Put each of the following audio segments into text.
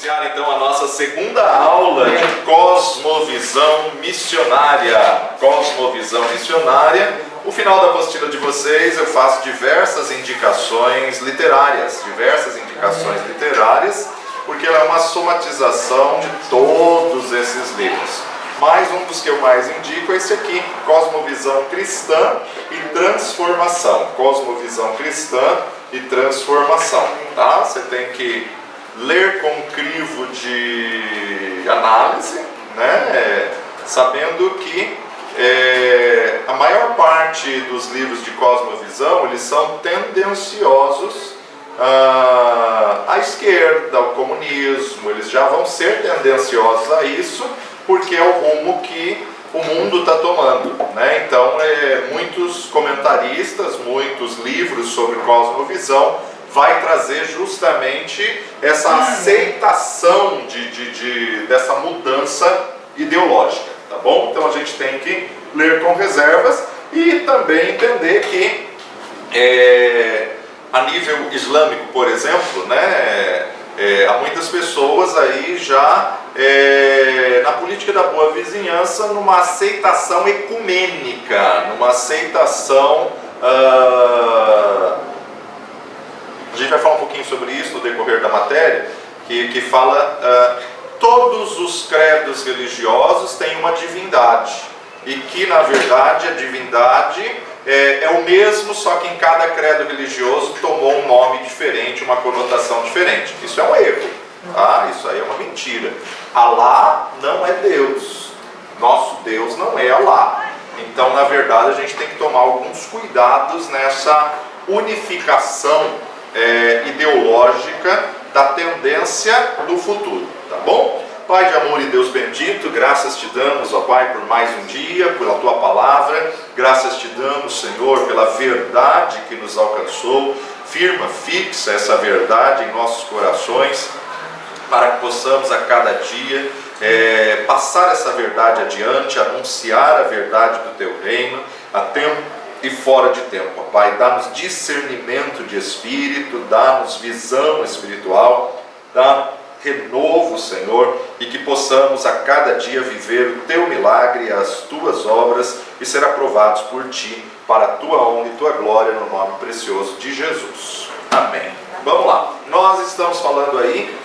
iniciar então a nossa segunda aula de Cosmovisão Missionária. Cosmovisão Missionária. No final da apostila de vocês eu faço diversas indicações literárias, porque ela é uma somatização de todos esses livros. Mas um dos que eu mais indico é esse aqui, Cosmovisão Cristã e Transformação. Cosmovisão Cristã e Transformação, tá? Você tem que ler com crivo de análise, né? Sabendo que a maior parte dos livros de Cosmovisão, eles são tendenciosos à esquerda, ao comunismo. Eles já vão ser tendenciosos a isso, porque é o rumo que o mundo está tomando, né? Então, muitos comentaristas, muitos livros sobre Cosmovisão vai trazer justamente essa aceitação dessa mudança ideológica, tá bom? Então a gente tem que ler com reservas e também entender que a nível islâmico, por exemplo, né, há muitas pessoas aí já na política da boa vizinhança, numa aceitação ecumênica, numa aceitação a gente vai falar um pouquinho sobre isso no decorrer da matéria, que fala todos os credos religiosos têm uma divindade, e que na verdade a divindade é o mesmo, só que em cada credo religioso tomou um nome diferente, uma conotação diferente. Isso é um erro, tá? Isso aí é uma mentira. Alá não é Deus, nosso Deus não é Alá. Então na verdade a gente tem que tomar alguns cuidados nessa unificação ideológica da tendência do futuro, tá bom? Pai de amor e Deus bendito, graças te damos, ó Pai, por mais um dia, pela tua palavra. Graças te damos, Senhor, pela verdade que nos alcançou. Firma, fixa essa verdade em nossos corações, para que possamos a cada dia passar essa verdade adiante, anunciar a verdade do teu reino a tempo e fora de tempo, ó Pai. Dá-nos discernimento de espírito, dá-nos visão espiritual, dá renovo, Senhor, e que possamos a cada dia viver o teu milagre e as tuas obras e ser aprovados por ti, para a tua honra e tua glória, no nome precioso de Jesus. Amém. Vamos lá, nós estamos falando aí,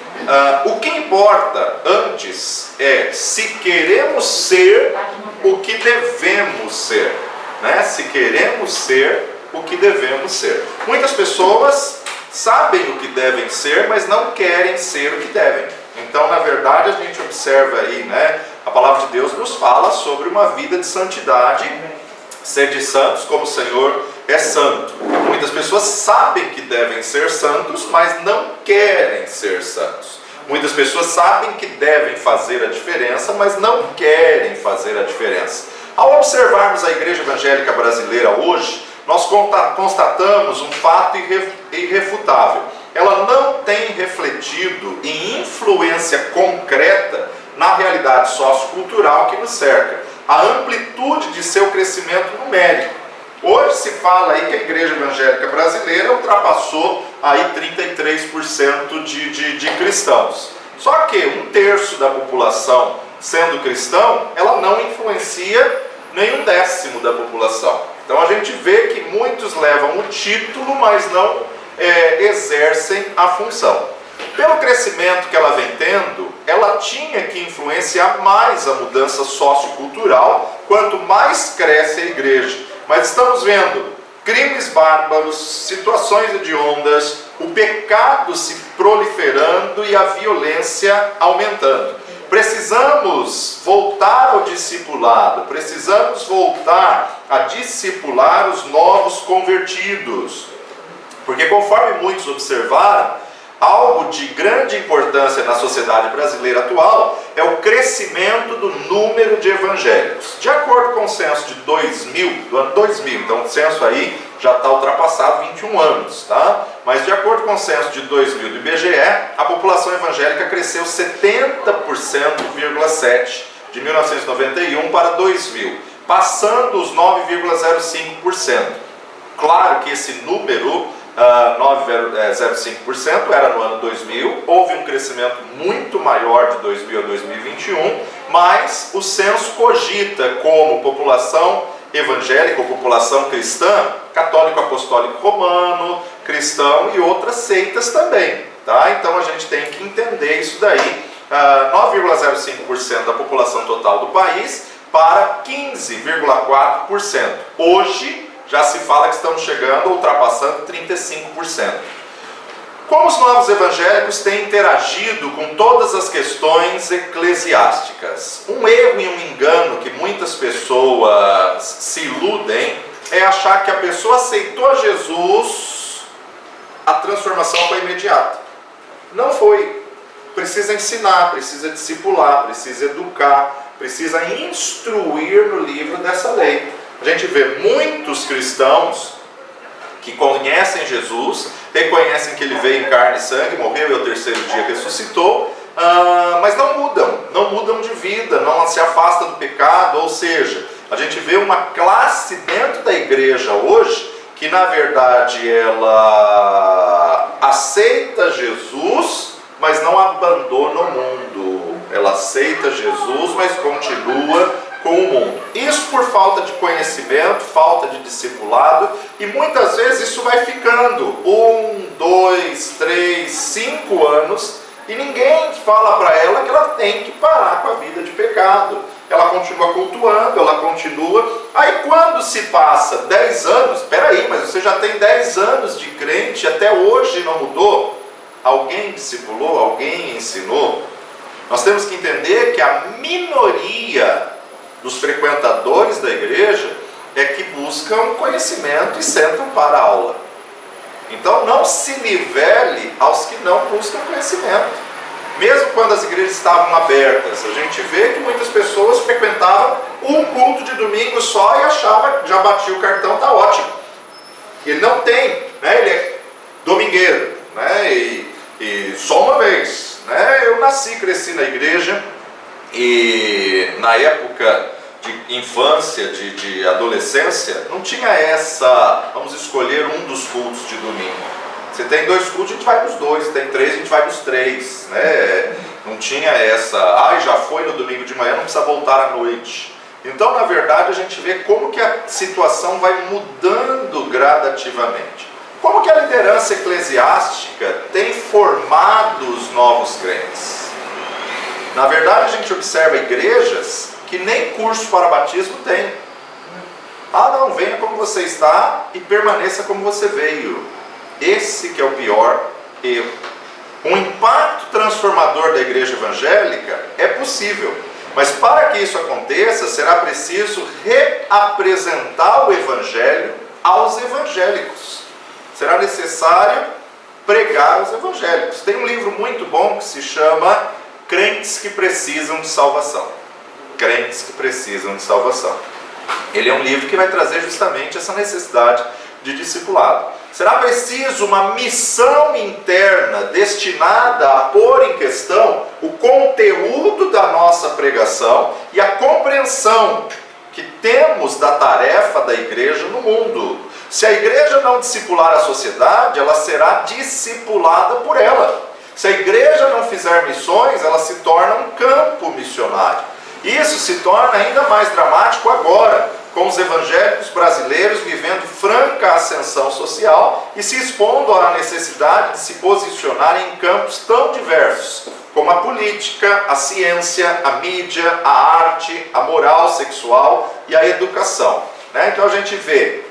o que importa antes é se queremos ser o que devemos ser, né? Se queremos ser o que devemos ser. Muitas pessoas sabem o que devem ser, mas não querem ser o que devem. Então, na verdade, a gente observa aí, né? A palavra de Deus nos fala sobre uma vida de santidade, ser de santos como o Senhor é santo. Muitas pessoas sabem que devem ser santos, mas não querem ser santos. Muitas pessoas sabem que devem fazer a diferença, mas não querem fazer a diferença. Ao observarmos a igreja evangélica brasileira hoje, nós constatamos um fato irrefutável. Ela não tem refletido em influência concreta na realidade sociocultural que nos cerca, a amplitude de seu crescimento numérico. Hoje se fala aí que a igreja evangélica brasileira ultrapassou aí 33% de cristãos. Só que 1/3 da população sendo cristão, ela não influencia nem 1/10 da população. Então a gente vê que muitos levam o título, mas não exercem a função. Pelo crescimento que ela vem tendo, ela tinha que influenciar mais a mudança sociocultural, quanto mais cresce a igreja. Mas estamos vendo crimes bárbaros, situações hediondas, o pecado se proliferando e a violência aumentando. Precisamos voltar ao discipulado, precisamos voltar a discipular os novos convertidos. Porque conforme muitos observaram, algo de grande importância na sociedade brasileira atual é o crescimento do número de evangélicos. De acordo com o censo de 2000, do ano 2000, então o censo aí já está ultrapassado 21 anos, tá? Mas de acordo com o censo de 2000 do IBGE, a população evangélica cresceu 70,7% de 1991 para 2000, passando os 9,05%. Claro que esse número 9,05%, era no ano 2000, houve um crescimento muito maior de 2000 a 2021, mas o censo cogita como população evangélica ou população cristã, católico apostólico romano, cristão e outras seitas também, tá? Então a gente tem que entender isso daí, 9,05% da população total do país para 15,4%. Hoje já se fala que estamos chegando, ultrapassando 35%. Como os novos evangélicos têm interagido com todas as questões eclesiásticas? Um erro e um engano que muitas pessoas se iludem é achar que a pessoa aceitou Jesus, a transformação foi imediata. Não foi. Precisa ensinar, precisa discipular, precisa educar, precisa instruir no livro dessa lei. A gente vê muitos cristãos que conhecem Jesus, reconhecem que ele veio em carne e sangue, morreu e ao terceiro dia ressuscitou, mas não mudam de vida, não se afastam do pecado. Ou seja, a gente vê uma classe dentro da igreja hoje que na verdade ela aceita Jesus, mas não abandona o mundo. Ela aceita Jesus, mas continua com o mundo. Isso por falta de conhecimento, falta de discipulado, e muitas vezes isso vai ficando 1, 2, 3, 5 anos, e ninguém fala para ela que ela tem que parar com a vida de pecado. Ela continua cultuando, ela continua. Aí quando se passa 10 anos, peraí, mas você já tem 10 anos de crente, até hoje não mudou? Alguém discipulou? Alguém ensinou? Nós temos que entender que a minoria dos frequentadores da igreja é que buscam conhecimento e sentam para a aula. Então não se nivele aos que não buscam conhecimento. Mesmo quando as igrejas estavam abertas, a gente vê que muitas pessoas frequentavam um culto de domingo só e achavam que já batia o cartão, está ótimo. Ele não tem, né? Ele é domingueiro, né? E só uma vez, né? Eu nasci, cresci na igreja, e na época de infância, de adolescência, não tinha essa, vamos escolher um dos cultos de domingo. Você tem 2 cultos, a gente vai nos 2, tem 3, a gente vai nos 3, né? Não tinha essa, já foi no domingo de manhã, não precisa voltar à noite. Então, na verdade, a gente vê como que a situação vai mudando gradativamente. Como que a liderança eclesiástica tem formado os novos crentes? Na verdade, a gente observa igrejas que nem curso para batismo tem. Não, venha como você está e permaneça como você veio. Esse que é o pior erro. Um impacto transformador da igreja evangélica é possível, mas para que isso aconteça, será preciso reapresentar o evangelho aos evangélicos. Será necessário pregar aos evangélicos. Tem um livro muito bom que se chama Crentes que Precisam de Salvação. Crentes que Precisam de Salvação. Ele é um livro que vai trazer justamente essa necessidade de discipulado. Será preciso uma missão interna destinada a pôr em questão o conteúdo da nossa pregação e a compreensão que temos da tarefa da igreja no mundo. Se a igreja não discipular a sociedade, ela será discipulada por ela. Se a igreja não fizer missões, ela se torna um campo missionário. Isso se torna ainda mais dramático agora, com os evangélicos brasileiros vivendo franca ascensão social e se expondo à necessidade de se posicionar em campos tão diversos, como a política, a ciência, a mídia, a arte, a moral sexual e a educação. Então a gente vê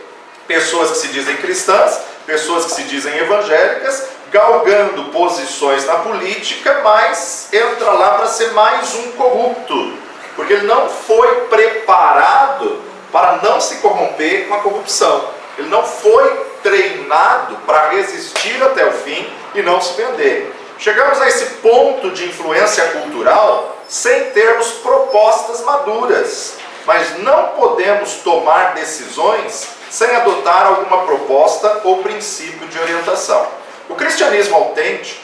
pessoas que se dizem cristãs, pessoas que se dizem evangélicas, galgando posições na política, mas entra lá para ser mais um corrupto, porque ele não foi preparado para não se corromper com a corrupção. Ele não foi treinado para resistir até o fim e não se vender. Chegamos a esse ponto de influência cultural sem termos propostas maduras, mas não podemos tomar decisões sem adotar alguma proposta ou princípio de orientação. O cristianismo autêntico,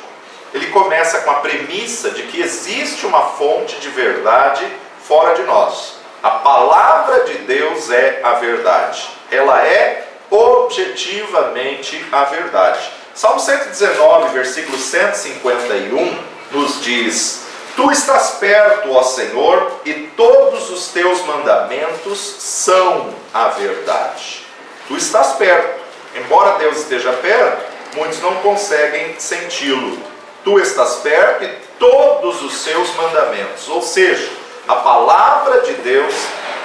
ele começa com a premissa de que existe uma fonte de verdade fora de nós. A palavra de Deus é a verdade. Ela é objetivamente a verdade. Salmo 119, versículo 151, nos diz: Tu estás perto, ó Senhor, e todos os teus mandamentos são a verdade. Tu estás perto. Embora Deus esteja perto, muitos não conseguem senti-lo. Tu estás perto e todos os seus mandamentos, ou seja, a palavra de Deus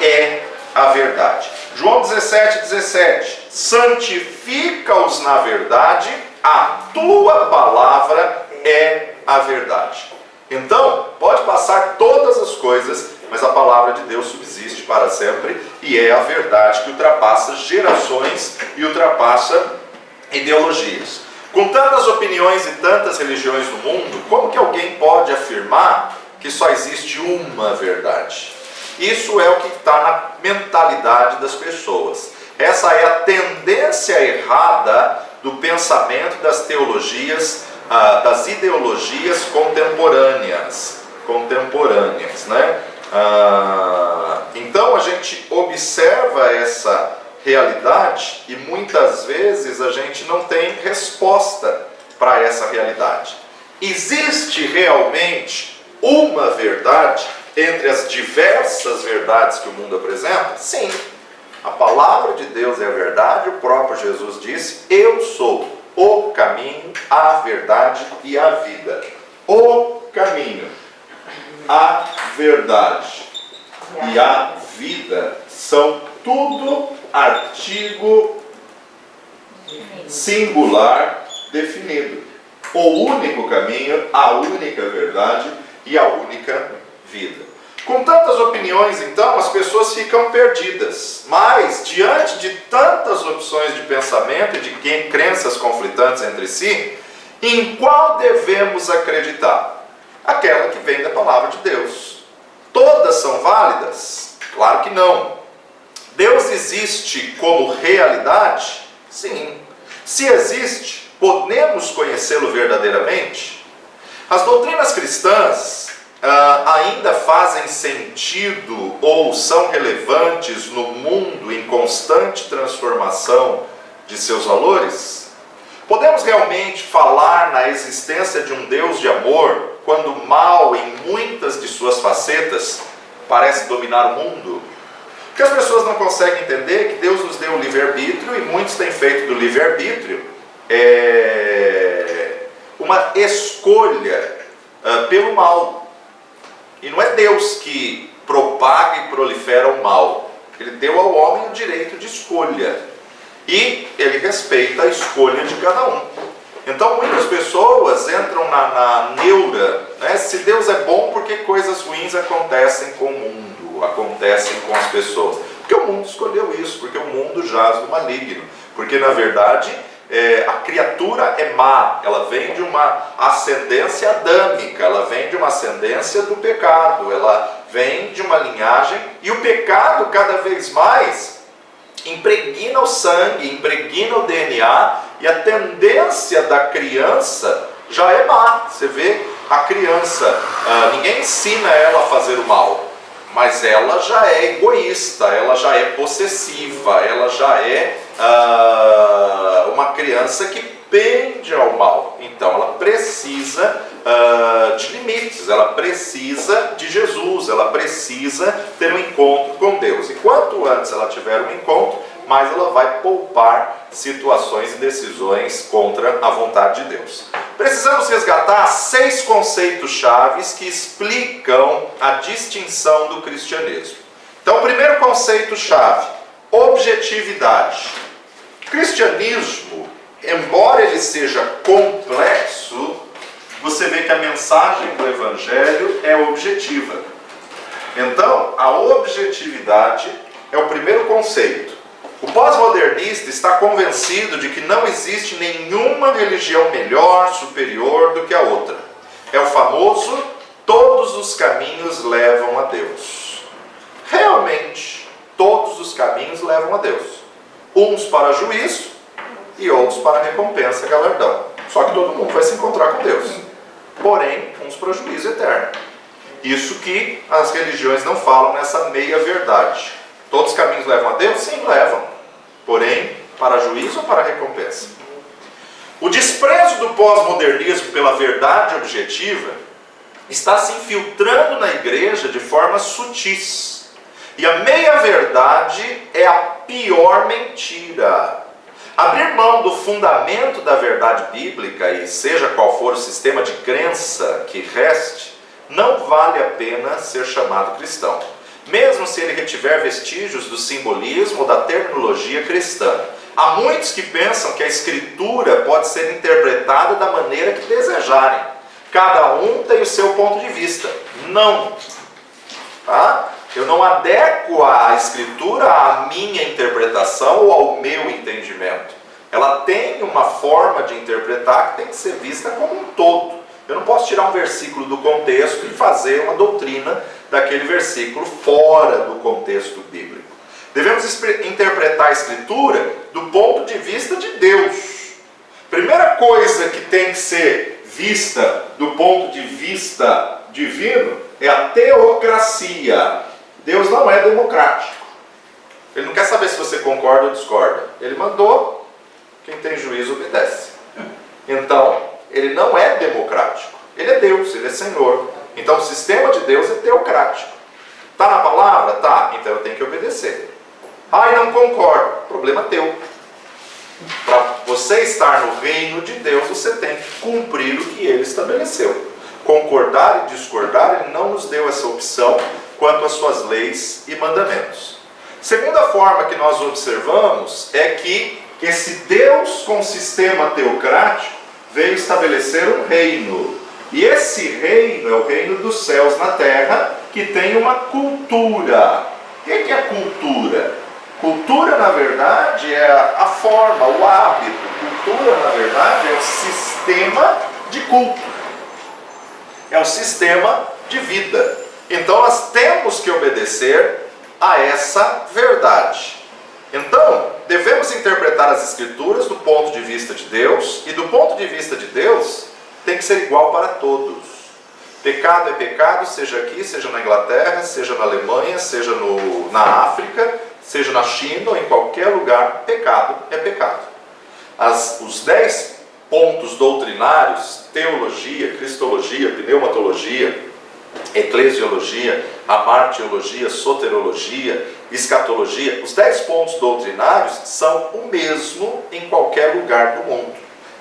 é a verdade. João 17:17, santifica-os na verdade, a tua palavra é a verdade. Então, pode passar todas as coisas, mas a palavra de Deus subsiste para sempre e é a verdade que ultrapassa gerações e ultrapassa ideologias. Com tantas opiniões e tantas religiões no mundo, como que alguém pode afirmar que só existe uma verdade? Isso é o que está na mentalidade das pessoas. Essa é a tendência errada do pensamento das teologias, das ideologias contemporâneas, né? Então a gente observa essa realidade e muitas vezes a gente não tem resposta para essa realidade. Existe realmente uma verdade entre as diversas verdades que o mundo apresenta? Sim. A palavra de Deus é a verdade, o próprio Jesus disse: eu sou o caminho, a verdade e a vida. O caminho, a verdade e a vida são tudo artigo singular definido. O único caminho, a única verdade e a única vida. Com tantas opiniões, então, as pessoas ficam perdidas. Mas, diante de tantas opções de pensamento e de crenças conflitantes entre si, em qual devemos acreditar? Aquela que vem da palavra de Deus. Todas são válidas? Claro que não. Deus existe como realidade? Sim. Se existe, podemos conhecê-lo verdadeiramente? As doutrinas cristãs ainda fazem sentido ou são relevantes no mundo em constante transformação de seus valores? Podemos realmente falar na existência de um Deus de amor quando o mal, em muitas de suas facetas, parece dominar o mundo? Porque as pessoas não conseguem entender que Deus nos deu o livre-arbítrio e muitos têm feito do livre-arbítrio uma escolha pelo mal. E não é Deus que propaga e prolifera o mal. Ele deu ao homem o direito de escolha. E ele respeita a escolha de cada um. Então muitas pessoas entram na neura, né? Se Deus é bom, por que coisas ruins acontecem com o mundo, acontecem com as pessoas? Porque o mundo escolheu isso, porque o mundo jaz do maligno. Porque na verdade a criatura é má, ela vem de uma ascendência adâmica, ela vem de uma ascendência do pecado, ela vem de uma linhagem, e o pecado cada vez mais impregna o sangue, impregna o DNA, e a tendência da criança já é má. Você vê a criança, ninguém ensina ela a fazer o mal, mas ela já é egoísta, ela já é possessiva, ela já é uma criança que pende ao mal. Então ela precisa de limites, ela precisa de Jesus, ela precisa ter um encontro com Deus. E quanto antes ela tiver um encontro, mais ela vai poupar situações e decisões contra a vontade de Deus. Precisamos resgatar 6 conceitos chaves que explicam a distinção do cristianismo. Então, o primeiro conceito chave: objetividade. O cristianismo, embora ele seja complexo, você vê que a mensagem do Evangelho é objetiva. Então, a objetividade é o primeiro conceito. O pós-modernista está convencido de que não existe nenhuma religião melhor, superior do que a outra. É o famoso: todos os caminhos levam a Deus. Realmente, todos os caminhos levam a Deus. Uns para juízo e outros para recompensa e galardão. Só que todo mundo vai se encontrar com Deus. Porém, uns para juízo eterno. Isso que as religiões não falam nessa meia-verdade. Todos os caminhos levam a Deus? Sim, levam. Porém, Para juízo ou para recompensa? O desprezo do pós-modernismo pela verdade objetiva está se infiltrando na igreja de forma sutis. E a meia-verdade é a pior mentira. Abrir mão do fundamento da verdade bíblica, e seja qual for o sistema de crença que reste, não vale a pena ser chamado cristão, mesmo se ele retiver vestígios do simbolismo ou da terminologia cristã. Há muitos que pensam que a Escritura pode ser interpretada da maneira que desejarem. Cada um tem o seu ponto de vista. Não. Tá? Eu não adequo a Escritura à minha interpretação ou ao meu entendimento. Ela tem uma forma de interpretar que tem que ser vista como um todo. Eu não posso tirar um versículo do contexto e fazer uma doutrina daquele versículo fora do contexto bíblico. Devemos interpretar a Escritura do ponto de vista de Deus. Primeira coisa que tem que ser vista do ponto de vista divino é a teocracia. Deus não é democrático. Ele não quer saber se você concorda ou discorda. Ele mandou, quem tem juízo obedece. Então, ele não é democrático. Ele é Deus, ele é Senhor. Então, o sistema de Deus é teocrático. Está na palavra? Tá. Então eu tenho que obedecer. Não concordo. Problema teu. Para você estar no reino de Deus, você tem que cumprir o que ele estabeleceu. Concordar e discordar, ele não nos deu essa opção quanto às suas leis e mandamentos. Segunda forma que nós observamos é que esse Deus com sistema teocrático veio estabelecer um reino. E esse reino é o reino dos céus na terra, que tem uma cultura. O que é cultura? Cultura, na verdade, é a forma, o hábito. Cultura, na verdade, é o sistema de culto. É um sistema de vida. Então, nós temos que obedecer a essa verdade. Então, devemos interpretar as Escrituras do ponto de vista de Deus, e do ponto de vista de Deus, tem que ser igual para todos. Pecado é pecado, seja aqui, seja na Inglaterra, seja na Alemanha, seja na África, seja na China ou em qualquer lugar, pecado é pecado. Os 10 pontos doutrinários, teologia, cristologia, pneumatologia, eclesiologia, amartiologia, soterologia, escatologia, os 10 pontos doutrinários são o mesmo em qualquer lugar do mundo.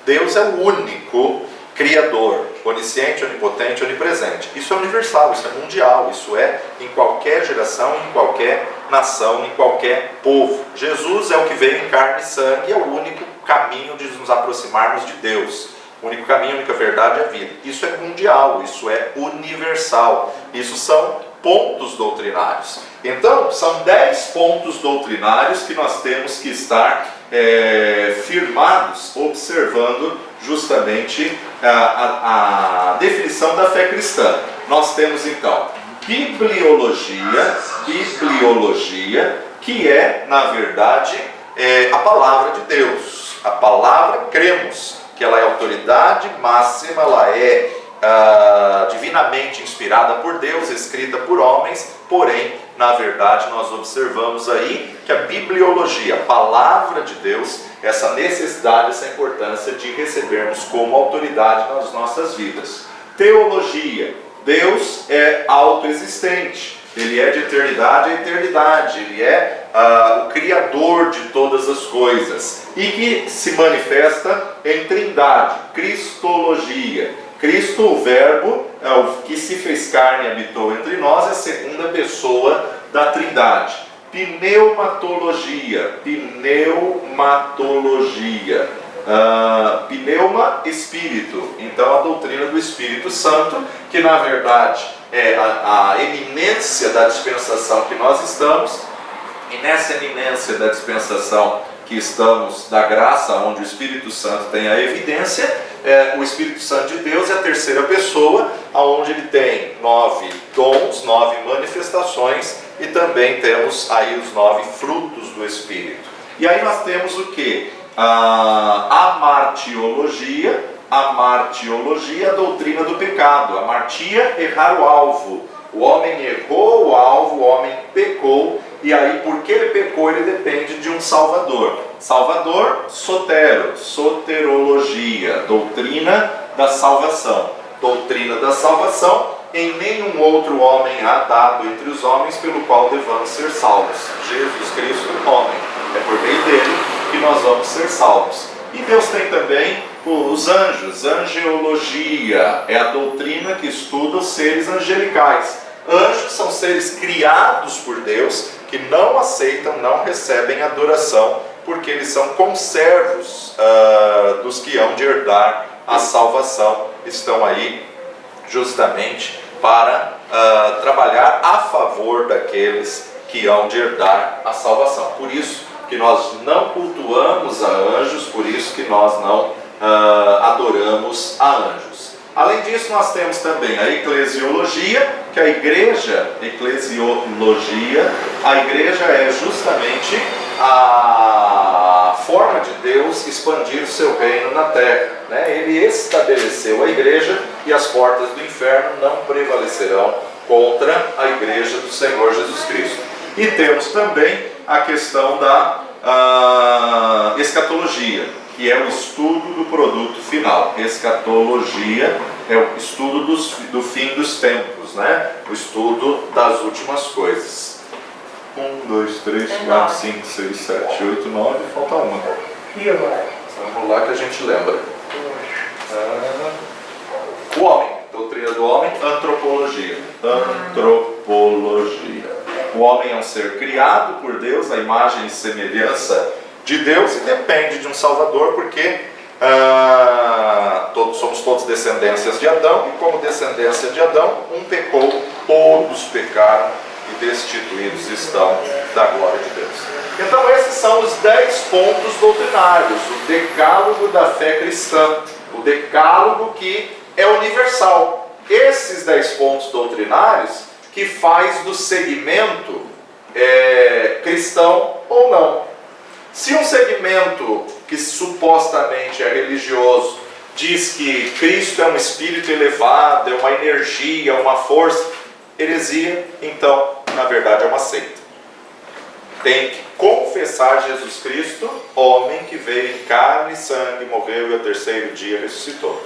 Deus é o único Criador, onisciente, onipotente, onipresente. Isso é universal, isso é mundial, isso é em qualquer geração, em qualquer nação, em qualquer povo. Jesus é o que veio em carne e sangue, é o único caminho de nos aproximarmos de Deus. O único caminho, a única verdade é a vida. Isso é mundial, isso é universal. Isso são pontos doutrinários. Então, são 10 pontos doutrinários que nós temos que estar firmados, observando justamente a definição da fé cristã. Nós temos então bibliologia, que é, na verdade, a palavra de Deus. A palavra, cremos que ela é autoridade máxima, ela é divinamente inspirada por Deus, escrita por homens, porém, na verdade, nós observamos aí que a bibliologia, a palavra de Deus, essa necessidade, essa importância de recebermos como autoridade nas nossas vidas. Teologia, Deus é autoexistente, Ele é de eternidade a eternidade, Ele é o Criador de todas as coisas, e que se manifesta em trindade, cristologia. Cristo, o Verbo, o que se fez carne e habitou entre nós, é a segunda pessoa da Trindade. Pneumatologia. Pneuma, Espírito. Então, a doutrina do Espírito Santo, que na verdade é a eminência da dispensação que nós estamos, e nessa eminência da dispensação que estamos, da graça, onde o Espírito Santo tem a evidência, o Espírito Santo de Deus é a terceira pessoa, onde ele tem 9 dons, 9 manifestações, e também temos aí os 9 frutos do Espírito. E aí nós temos o que? A martiologia, a doutrina do pecado. Amartia, errar o alvo. O homem errou o alvo, o homem pecou, E aí, porque ele pecou, ele depende de um Salvador. Salvador, sotero, soterologia, doutrina da salvação. Doutrina da salvação, em nenhum outro homem há dado entre os homens pelo qual devamos ser salvos. Jesus Cristo, homem. É por meio dele que nós vamos ser salvos. E Deus tem também os anjos, angeologia, é a doutrina que estuda os seres angelicais. Anjos são seres criados por Deus, que não aceitam, não recebem adoração, porque eles são conservos dos que hão de herdar a salvação. Estão aí justamente para trabalhar a favor daqueles que hão de herdar a salvação. Por isso que nós não cultuamos a anjos, por isso que nós não adoramos a anjos. Além disso, nós temos também a eclesiologia, que a igreja, a igreja é justamente a forma de Deus expandir o seu reino na terra, né? Ele estabeleceu a igreja e as portas do inferno não prevalecerão contra a igreja do Senhor Jesus Cristo. E temos também a questão da escatologia, que é o estudo do produto final. Escatologia é o estudo do fim dos tempos, né? O estudo das últimas coisas. 1, 2, 3, 4, 5, 6, 7, 8, 9, falta uma. E agora? Vamos lá que a gente lembra. O homem, doutrina do homem, antropologia. Antropologia. O homem é um ser criado por Deus, a imagem e semelhança de Deus, e depende de um Salvador, porque somos todos descendências de Adão, e como descendência de Adão, um pecou, todos pecaram, e destituídos estão da glória de Deus. Então esses são os 10 pontos doutrinários, o decálogo da fé cristã, o decálogo que é universal. Esses 10 pontos doutrinários que faz do segmento cristão ou não. Se um segmento que supostamente é religioso diz que Cristo é um espírito elevado, é uma energia, uma força, heresia, então, na verdade, é uma seita. Tem que confessar Jesus Cristo, homem que veio em carne e sangue, morreu e ao terceiro dia ressuscitou.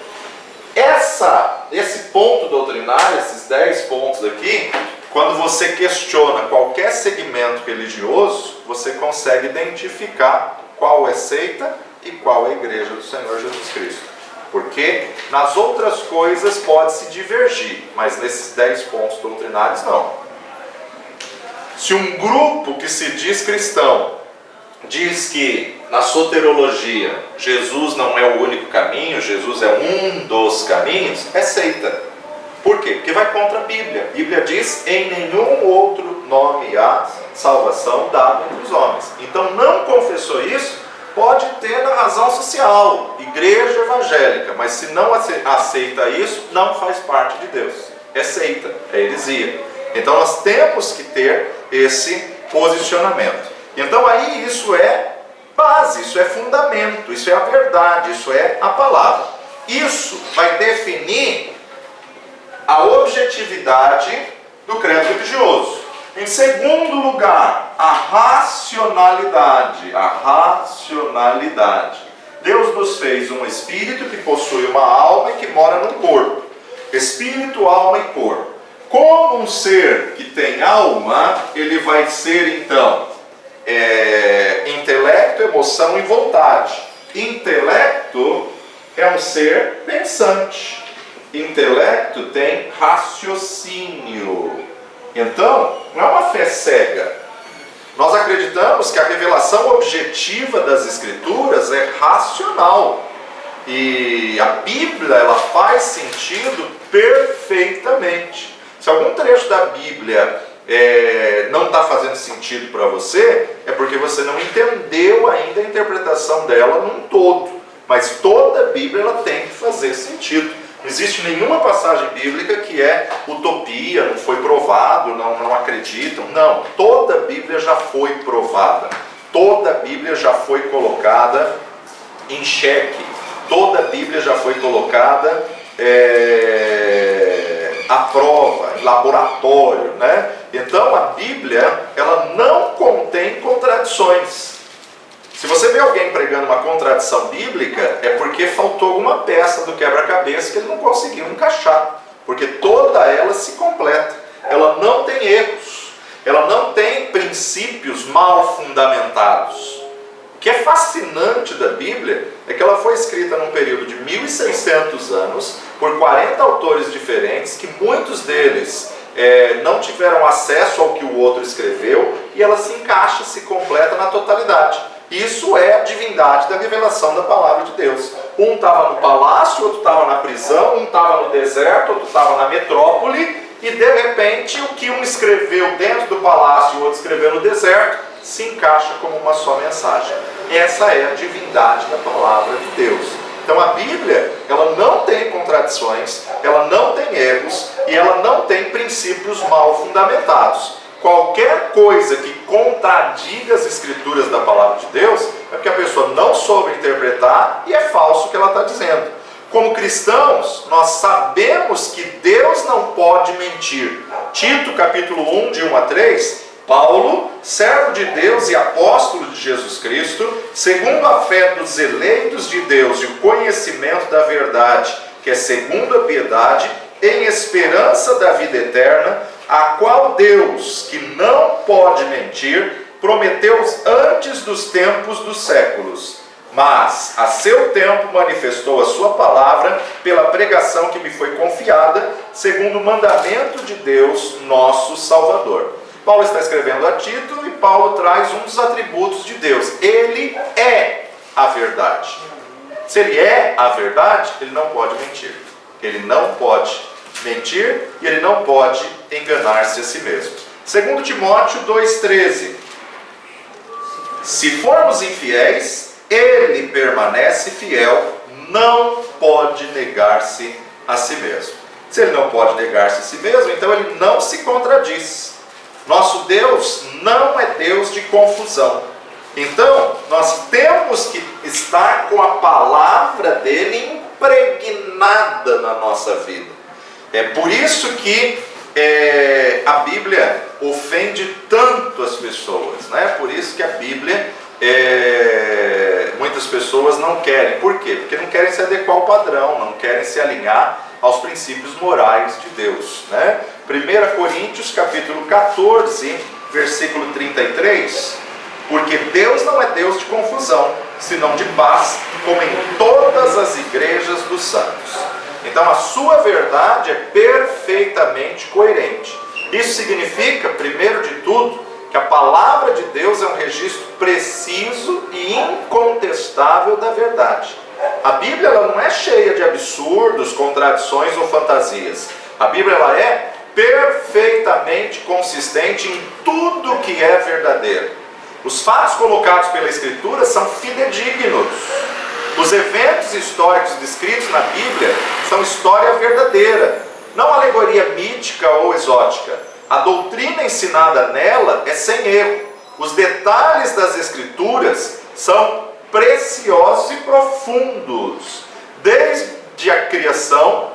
Esse ponto doutrinário, esses 10 pontos aqui, quando você questiona qualquer segmento religioso, você consegue identificar qual é seita e qual é a igreja do Senhor Jesus Cristo. Porque nas outras coisas pode-se divergir, mas nesses 10 pontos doutrinários não. Se um grupo que se diz cristão diz que na soterologia Jesus não é o único caminho, Jesus é um dos caminhos, é seita. Por quê? Porque vai contra a Bíblia. A Bíblia diz: em nenhum outro nome há salvação dada entre os homens. Então não confessou isso, pode ter na razão social, igreja evangélica, mas se não aceita isso, não faz parte de Deus. É seita, é heresia. Então nós temos que ter esse posicionamento. Então aí isso é base, isso é fundamento, isso é a verdade, isso é a palavra. Isso vai definir a objetividade do credo religioso. Em segundo lugar, a racionalidade. A racionalidade. Deus nos fez um espírito que possui uma alma e que mora num corpo. Espírito, alma e corpo. Como um ser que tem alma, ele vai ser então intelecto, emoção e vontade. Intelecto é um ser pensante. Intelecto tem raciocínio. Então, não é uma fé cega. Nós acreditamos que a revelação objetiva das Escrituras é racional. E a Bíblia, ela faz sentido perfeitamente. Se algum trecho da Bíblia não está fazendo sentido para você, é porque você não entendeu ainda a interpretação dela num todo. Mas toda a Bíblia ela tem que fazer sentido. Não existe nenhuma passagem bíblica que é utopia, não foi provado, não acreditam. Não, toda a Bíblia já foi provada. Toda a Bíblia já foi colocada em xeque. Toda a Bíblia já foi colocada à prova, em laboratório, né? Então a Bíblia, ela não contém contradições. Se você vê alguém pregando uma contradição bíblica, é porque faltou alguma peça do quebra-cabeça que ele não conseguiu encaixar. Porque toda ela se completa. Ela não tem erros. Ela não tem princípios mal fundamentados. O que é fascinante da Bíblia é que ela foi escrita num período de 1600 anos, por 40 autores diferentes, que muitos deles não tiveram acesso ao que o outro escreveu, e ela se encaixa, se completa na totalidade. Isso é a divindade da revelação da palavra de Deus. Um estava no palácio, outro estava na prisão, um estava no deserto, outro estava na metrópole, e de repente o que um escreveu dentro do palácio e o outro escreveu no deserto, se encaixa como uma só mensagem. Essa é a divindade da palavra de Deus. Então a Bíblia, ela não tem contradições, ela não tem erros e ela não tem princípios mal fundamentados. Qualquer coisa que contradiga as escrituras da palavra de Deus é porque a pessoa não soube interpretar e é falso o que ela está dizendo. Como cristãos, nós sabemos que Deus não pode mentir. Tito capítulo 1, de 1 a 3, Paulo, servo de Deus e apóstolo de Jesus Cristo, segundo a fé dos eleitos de Deus e o conhecimento da verdade, que é segundo a piedade, em esperança da vida eterna, a qual Deus, que não pode mentir, prometeu antes dos tempos dos séculos, mas a seu tempo manifestou a sua palavra pela pregação que me foi confiada, segundo o mandamento de Deus, nosso Salvador. Paulo está escrevendo a Tito e Paulo traz um dos atributos de Deus. Ele é a verdade. Se ele é a verdade, ele não pode mentir. Ele não pode mentir e ele não pode enganar-se a si mesmo. Segundo Timóteo 2,13. Se formos infiéis, ele permanece fiel, não pode negar-se a si mesmo. Se ele não pode negar-se a si mesmo, então ele não se contradiz. Nosso Deus não é Deus de confusão. Então, nós temos que estar com a palavra dele impregnada na nossa vida. É por isso que a Bíblia ofende tanto as pessoas, né? Por isso que a Bíblia, muitas pessoas não querem. Por quê? Porque não querem se adequar ao padrão, não querem se alinhar aos princípios morais de Deus, né? 1 Coríntios capítulo 14, versículo 33, porque Deus não é Deus de confusão, senão de paz, como em todas as igrejas dos santos. Então a sua verdade é perfeitamente coerente. Isso significa, primeiro de tudo, que a palavra de Deus é um registro preciso e incontestável da verdade. A Bíblia, ela não é cheia de absurdos, contradições ou fantasias. A Bíblia, ela é perfeitamente consistente em tudo que é verdadeiro. Os fatos colocados pela Escritura são fidedignos. Os eventos históricos descritos na Bíblia são história verdadeira, não alegoria mítica ou exótica. A doutrina ensinada nela é sem erro. Os detalhes das Escrituras são preciosos e profundos. Desde a criação,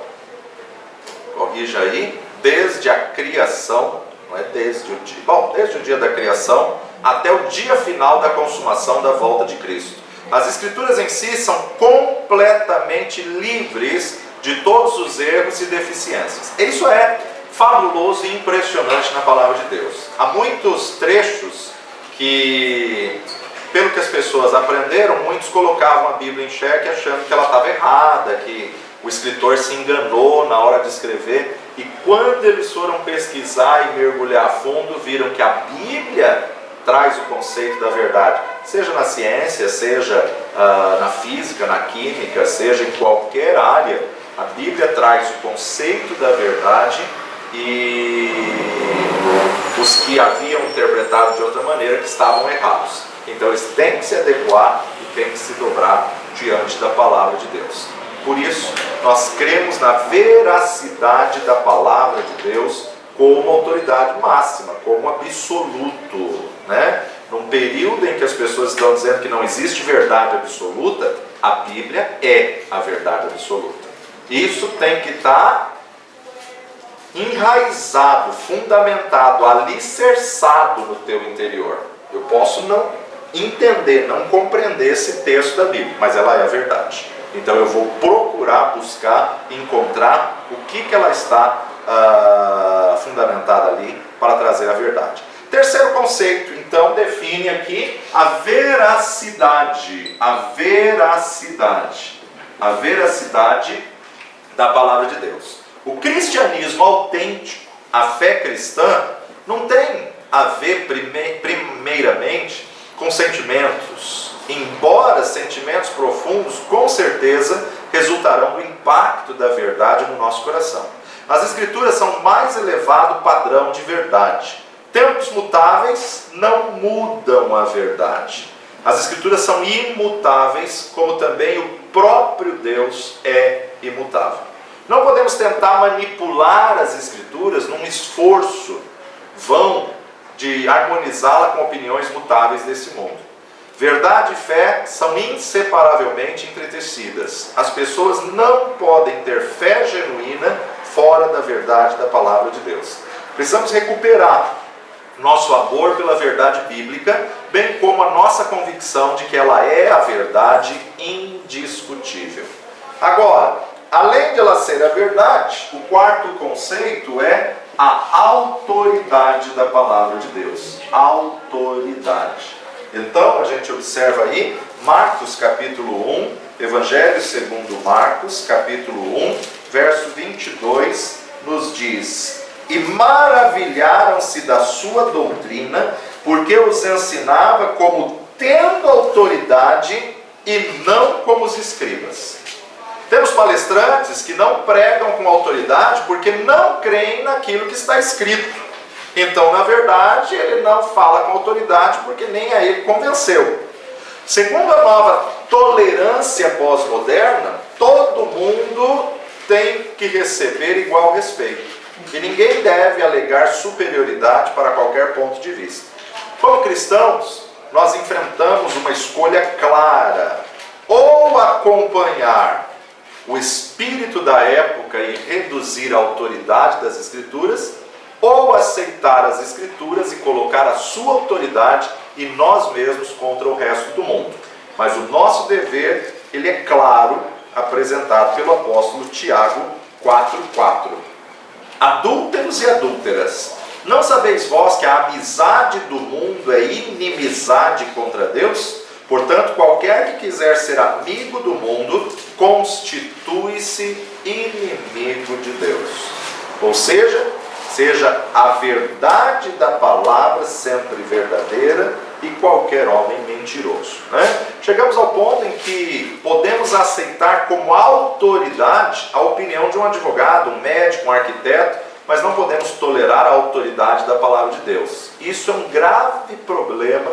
corrija aí, desde a criação, não é desde o dia, desde o dia da criação até o dia final da consumação da volta de Cristo. As Escrituras em si são completamente livres de todos os erros e deficiências. Isso é fabuloso e impressionante na palavra de Deus. Há muitos trechos que, pelo que as pessoas aprenderam, muitos colocavam a Bíblia em xeque achando que ela estava errada, que o escritor se enganou na hora de escrever. E quando eles foram pesquisar e mergulhar a fundo, viram que a Bíblia traz o conceito da verdade, seja na ciência, seja na física, na química, seja em qualquer área. A Bíblia traz o conceito da verdade, e os que haviam interpretado de outra maneira que estavam errados. Então eles têm que se adequar e têm que se dobrar diante da palavra de Deus. Por isso, nós cremos na veracidade da palavra de Deus como autoridade máxima, como absoluto, né? Num período em que as pessoas estão dizendo que não existe verdade absoluta, a Bíblia é a verdade absoluta. Isso tem que estar enraizado, fundamentado, alicerçado no teu interior. Eu posso não entender, não compreender esse texto da Bíblia, mas ela é a verdade. Então eu vou procurar, buscar, encontrar o que ela está fundamentada ali para trazer a verdade. Terceiro conceito, então, define aqui a veracidade. A veracidade da palavra de Deus. O cristianismo autêntico, a fé cristã, não tem a ver primeiramente com sentimentos, embora sentimentos profundos com certeza resultarão do impacto da verdade no nosso coração. As Escrituras são o mais elevado padrão de verdade. Tempos mutáveis não mudam a verdade. As Escrituras são imutáveis, como também o próprio Deus é imutável. Não podemos tentar manipular as Escrituras num esforço vão de harmonizá-la com opiniões mutáveis desse mundo. Verdade e fé são inseparavelmente entretecidas. As pessoas não podem ter fé genuína fora da verdade da palavra de Deus. Precisamos recuperar nosso amor pela verdade bíblica, bem como a nossa convicção de que ela é a verdade indiscutível. Agora, além de ela ser a verdade, o quarto conceito é a autoridade da palavra de Deus. Autoridade. Então, a gente observa aí, Marcos capítulo 1, Evangelho segundo Marcos, capítulo 1, verso 22, nos diz: e maravilharam-se da sua doutrina, porque os ensinava como tendo autoridade e não como os escribas. Temos palestrantes que não pregam com autoridade porque não creem naquilo que está escrito. Então, na verdade, ele não fala com autoridade porque nem a ele convenceu. Segundo a nova tolerância pós-moderna, todo mundo tem que receber igual respeito. E ninguém deve alegar superioridade para qualquer ponto de vista. Como cristãos, nós enfrentamos uma escolha clara: ou acompanhar o espírito da época e reduzir a autoridade das Escrituras, ou aceitar as Escrituras e colocar a sua autoridade e nós mesmos contra o resto do mundo. Mas o nosso dever, ele é claro, apresentado pelo apóstolo Tiago 4:4. Adúlteros e adúlteras, não sabeis vós que a amizade do mundo é inimizade contra Deus? Portanto, qualquer que quiser ser amigo do mundo, constitui-se inimigo de Deus. Ou seja a verdade da palavra sempre verdadeira e qualquer homem mentiroso. Chegamos ao ponto em que podemos aceitar como autoridade a opinião de um advogado, um médico, um arquiteto, mas não podemos tolerar a autoridade da palavra de Deus. Isso é um grave problema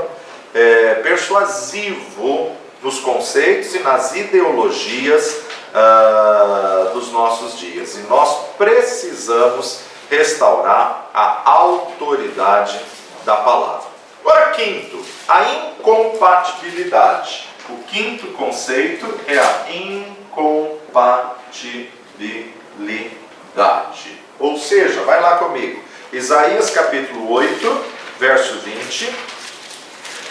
persuasivo nos conceitos e nas ideologias dos nossos dias. E nós precisamos restaurar a autoridade da palavra. Agora, quinto, a incompatibilidade. O quinto conceito é a incompatibilidade. Ou seja, vai lá comigo, Isaías capítulo 8, verso 20,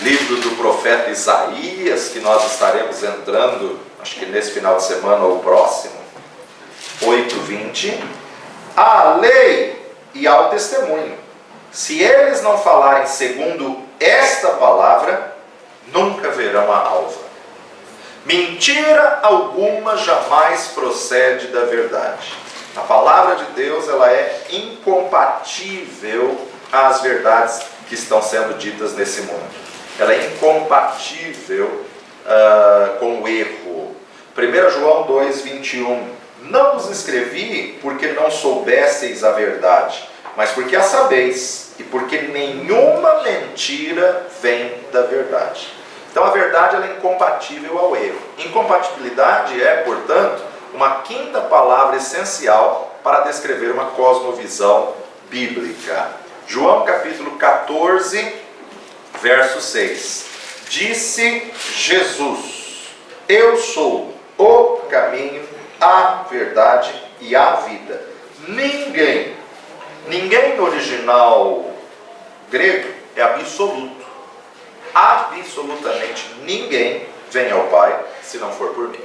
livro do profeta Isaías, que nós estaremos entrando, acho que nesse final de semana ou próximo, 8:20. A lei e ao testemunho, se eles não falarem segundo esta palavra, nunca verão a alva. Mentira alguma jamais procede da verdade. A palavra de Deus, ela é incompatível às verdades que estão sendo ditas nesse mundo. Ela é incompatível com o erro. 1 João 2:21. Não vos escrevi porque não soubesseis a verdade, mas porque a sabeis, e porque nenhuma mentira vem da verdade. Então a verdade, ela é incompatível ao erro. Incompatibilidade é, portanto, uma quinta palavra essencial para descrever uma cosmovisão bíblica. João capítulo 14, verso 6. Disse Jesus: eu sou o caminho, a verdade e a vida. Ninguém no original grego é absoluto. Absolutamente ninguém vem ao Pai se não for por mim.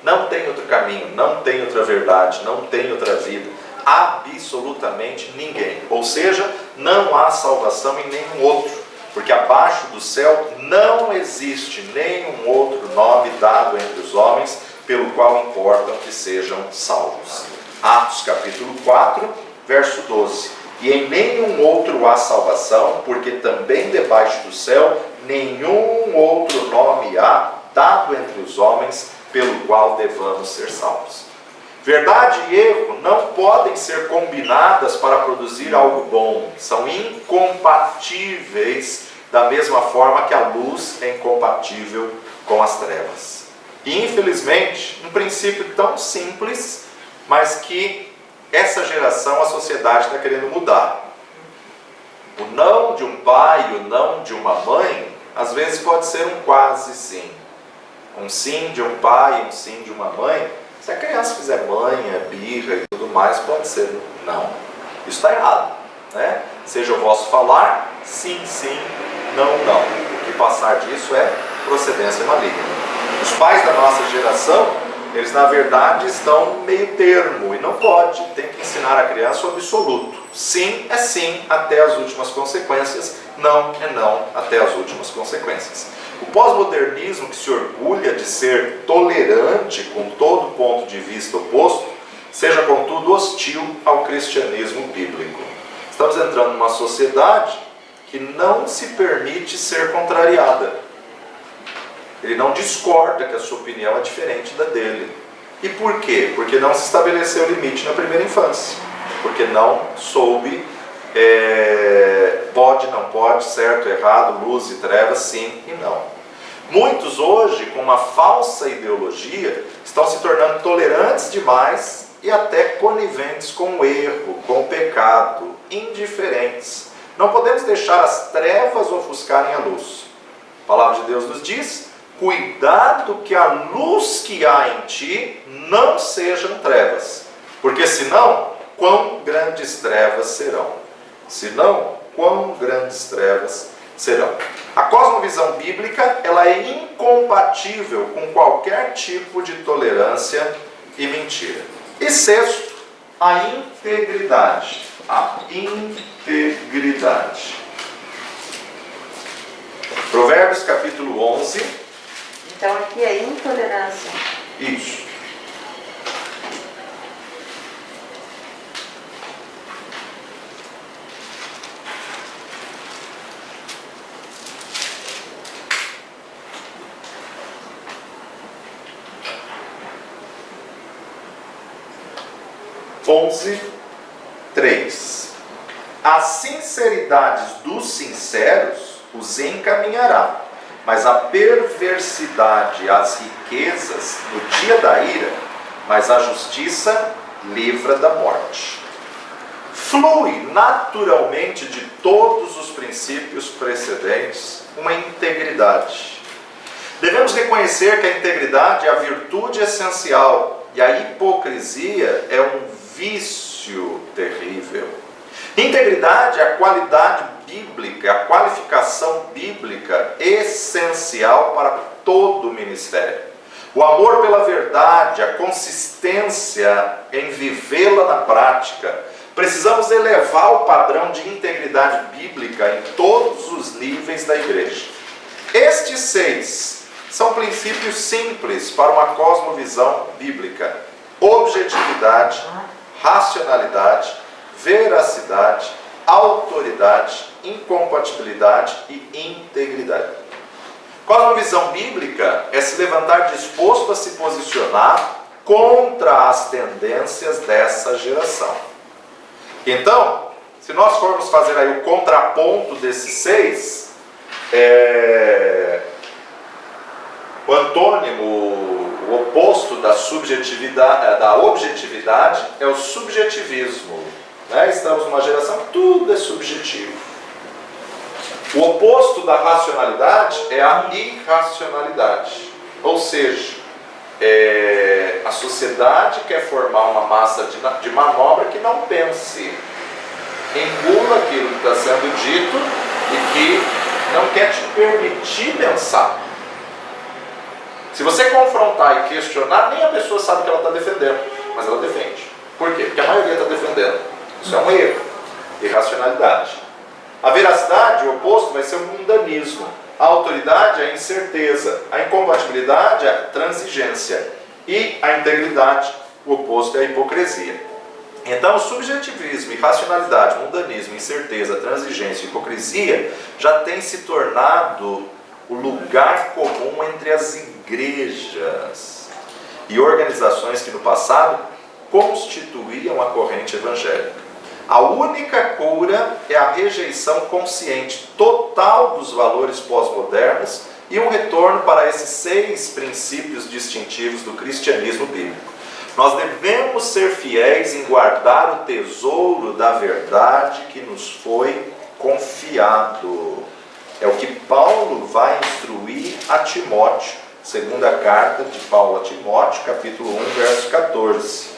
Não tem outro caminho, não tem outra verdade, não tem outra vida. Absolutamente ninguém. Ou seja, não há salvação em nenhum outro, porque abaixo do céu não existe nenhum outro nome dado entre os homens pelo qual importam que sejam salvos. Atos capítulo 4, verso 12. E em nenhum outro há salvação, porque também debaixo do céu nenhum outro nome há dado entre os homens pelo qual devamos ser salvos. Verdade e erro não podem ser combinadas para produzir algo bom. São incompatíveis da mesma forma que a luz é incompatível com as trevas. E infelizmente, um princípio tão simples, mas que essa geração, a sociedade está querendo mudar. O não de um pai e o não de uma mãe, às vezes pode ser um quase sim. Um sim de um pai e um sim de uma mãe. Se a criança fizer manha, birra e tudo mais, pode ser não. Isso está errado, né? Seja o vosso falar, sim, sim, não, não. O que passar disso é procedência maligna. Os pais da nossa geração, eles na verdade estão no meio termo, e não pode, tem que ensinar a criança o absoluto. Sim é sim até as últimas consequências, não é não até as últimas consequências. O pós-modernismo, que se orgulha de ser tolerante com todo ponto de vista oposto, seja contudo hostil ao cristianismo bíblico. Estamos entrando numa sociedade que não se permite ser contrariada. Ele não discorda que a sua opinião é diferente da dele. E por quê? Porque não se estabeleceu limite na primeira infância. Porque não soube pode, não pode, certo, errado, luz e trevas, sim e não. Muitos hoje, com uma falsa ideologia, estão se tornando tolerantes demais e até coniventes com o erro, com o pecado, indiferentes. Não podemos deixar as trevas ofuscarem a luz. A palavra de Deus nos diz: cuidado que a luz que há em ti não sejam trevas, porque senão, quão grandes trevas serão. Senão, quão grandes trevas serão. A cosmovisão bíblica, ela é incompatível com qualquer tipo de tolerância e mentira. E sexto, a integridade. A integridade. Provérbios capítulo 11. Então aqui é intolerância. Isso. Onze, 3. A sinceridade dos sinceros os encaminhará, mas a perversidade, as riquezas, no dia da ira, mas a justiça livra da morte. Flui naturalmente de todos os princípios precedentes uma integridade. Devemos reconhecer que a integridade é a virtude essencial e a hipocrisia é um vício terrível. Integridade é a qualidade bíblica, a qualificação bíblica essencial para todo o ministério. O amor pela verdade, a consistência em vivê-la na prática. Precisamos elevar o padrão de integridade bíblica em todos os níveis da igreja. Estes 6 são princípios simples para uma cosmovisão bíblica: objetividade, racionalidade, veracidade, autoridade, incompatibilidade e integridade. Cosmovisão bíblica é se levantar disposto a se posicionar contra as tendências dessa geração. Então, se nós formos fazer aí o contraponto desses 6, o antônimo, o oposto da subjetividade, da objetividade é o subjetivismo. Né? Estamos numa geração que tudo é subjetivo. O oposto da racionalidade é a irracionalidade. Ou seja, a sociedade quer formar uma massa de manobra que não pense. engula aquilo que está sendo dito e que não quer te permitir pensar. Se você confrontar e questionar, nem a pessoa sabe que ela está defendendo, mas ela defende. Por quê? Porque a maioria está defendendo. Isso é um erro, irracionalidade. A veracidade, o oposto, vai ser o mundanismo. A autoridade é a incerteza, a incompatibilidade é a transigência e a integridade, o oposto é a hipocrisia. Então, o subjetivismo, irracionalidade, mundanismo, incerteza, transigência e hipocrisia já tem se tornado o lugar comum entre as igrejas e organizações que no passado constituíam a corrente evangélica. A única cura é a rejeição consciente total dos valores pós-modernos e um retorno para esses 6 princípios distintivos do cristianismo bíblico. Nós devemos ser fiéis em guardar o tesouro da verdade que nos foi confiado. É o que Paulo vai instruir a Timóteo, segunda carta de Paulo a Timóteo, capítulo 1, verso 14.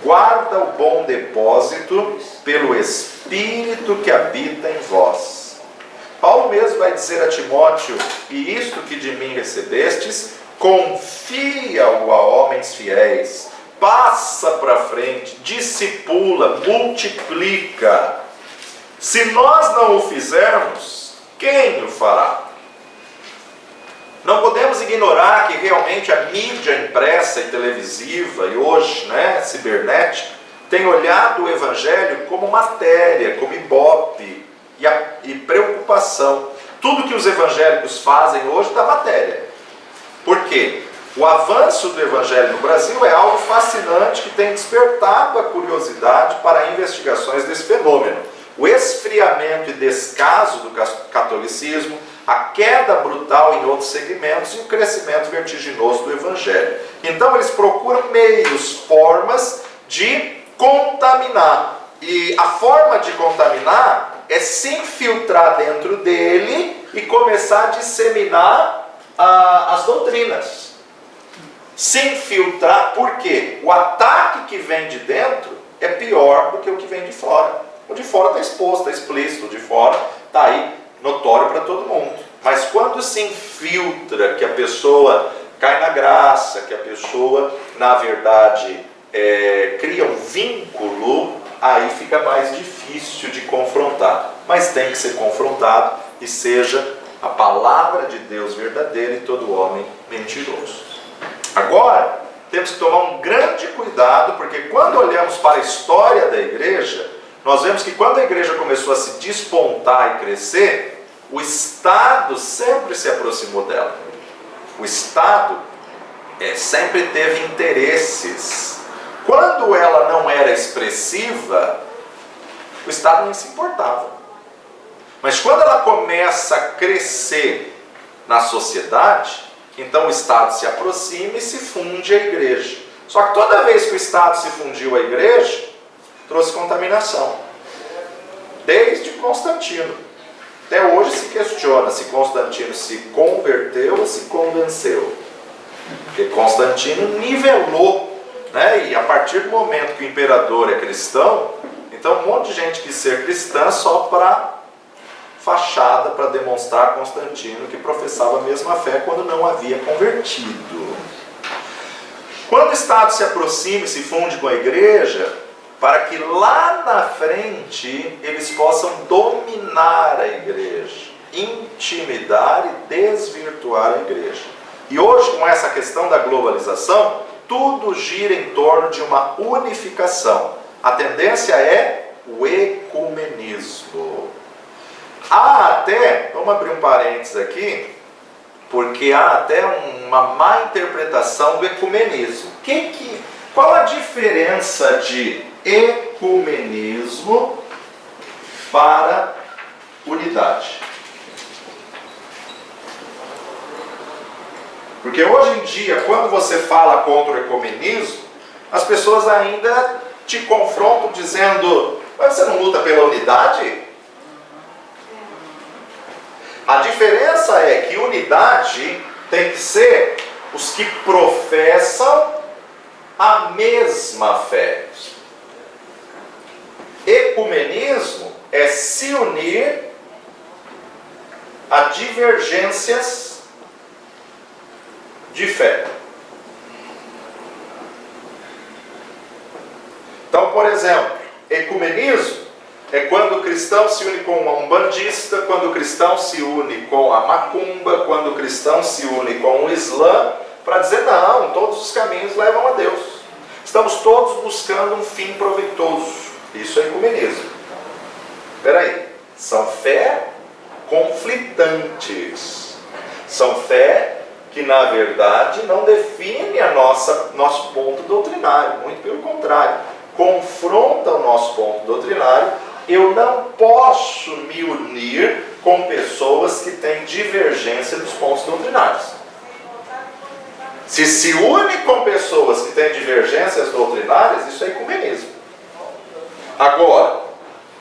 Guarda o bom depósito pelo Espírito que habita em vós. Paulo mesmo vai dizer a Timóteo: e isto que de mim recebestes, confia-o a homens fiéis, passa para frente, discipula, multiplica. Se nós não o fizermos, quem o fará? Não podemos ignorar que realmente a mídia impressa e televisiva, e hoje, cibernética, tem olhado o Evangelho como matéria, como ibope e preocupação. Tudo que os evangélicos fazem hoje dá matéria. Por quê? O avanço do Evangelho no Brasil é algo fascinante que tem despertado a curiosidade para investigações desse fenômeno. O esfriamento e descaso do catolicismo, a queda brutal em outros segmentos e o crescimento vertiginoso do Evangelho. Então eles procuram meios, formas de contaminar. E a forma de contaminar é se infiltrar dentro dele e começar a disseminar as doutrinas. Se infiltrar, por quê? O ataque que vem de dentro é pior do que o que vem de fora. O de fora está exposto, está explícito, o de fora está aí notório para todo mundo. Mas quando se infiltra, que a pessoa cai na graça, que a pessoa, na verdade, cria um vínculo, aí fica mais difícil de confrontar. Mas tem que ser confrontado e seja a palavra de Deus verdadeira e todo homem mentiroso. Agora, temos que tomar um grande cuidado, porque quando olhamos para a história da igreja, nós vemos que quando a igreja começou a se despontar e crescer, o Estado sempre se aproximou dela. O Estado sempre teve interesses. Quando ela não era expressiva, o Estado nem se importava. Mas quando ela começa a crescer na sociedade, então o Estado se aproxima e se funde à igreja. Só que toda vez que o Estado se fundiu à igreja, trouxe contaminação. Desde Constantino. Até hoje se questiona se Constantino se converteu ou se convenceu. Porque Constantino nivelou, e a partir do momento que o imperador é cristão, então um monte de gente quis ser cristã só para fachada, para demonstrar a Constantino que professava a mesma fé quando não havia convertido. Quando o Estado se aproxima e se funde com a igreja, para que lá na frente eles possam dominar a igreja, intimidar e desvirtuar a igreja. E hoje, com essa questão da globalização, tudo gira em torno de uma unificação. A tendência é o ecumenismo. Há até, vamos abrir um parênteses aqui, porque há até uma má interpretação do ecumenismo. Qual a diferença de ecumenismo para unidade? Porque hoje em dia, quando você fala contra o ecumenismo, as pessoas ainda te confrontam dizendo: mas você não luta pela unidade? A diferença é que unidade tem que ser os que professam a mesma fé. Ecumenismo se unir a divergências de fé. Então, por exemplo, ecumenismo é quando o cristão se une com um umbandista, quando o cristão se une com a macumba, quando o cristão se une com o Islã, para dizer, não, todos os caminhos levam a Deus. Estamos todos buscando um fim proveitoso. Isso é ecumenismo. Espera aí, são fé conflitantes. São fé que, na verdade, não define nosso ponto doutrinário. Muito pelo contrário, confronta o nosso ponto doutrinário. Eu não posso me unir com pessoas que têm divergência dos pontos doutrinários. Se une com pessoas que têm divergências doutrinárias, isso é ecumenismo. Agora,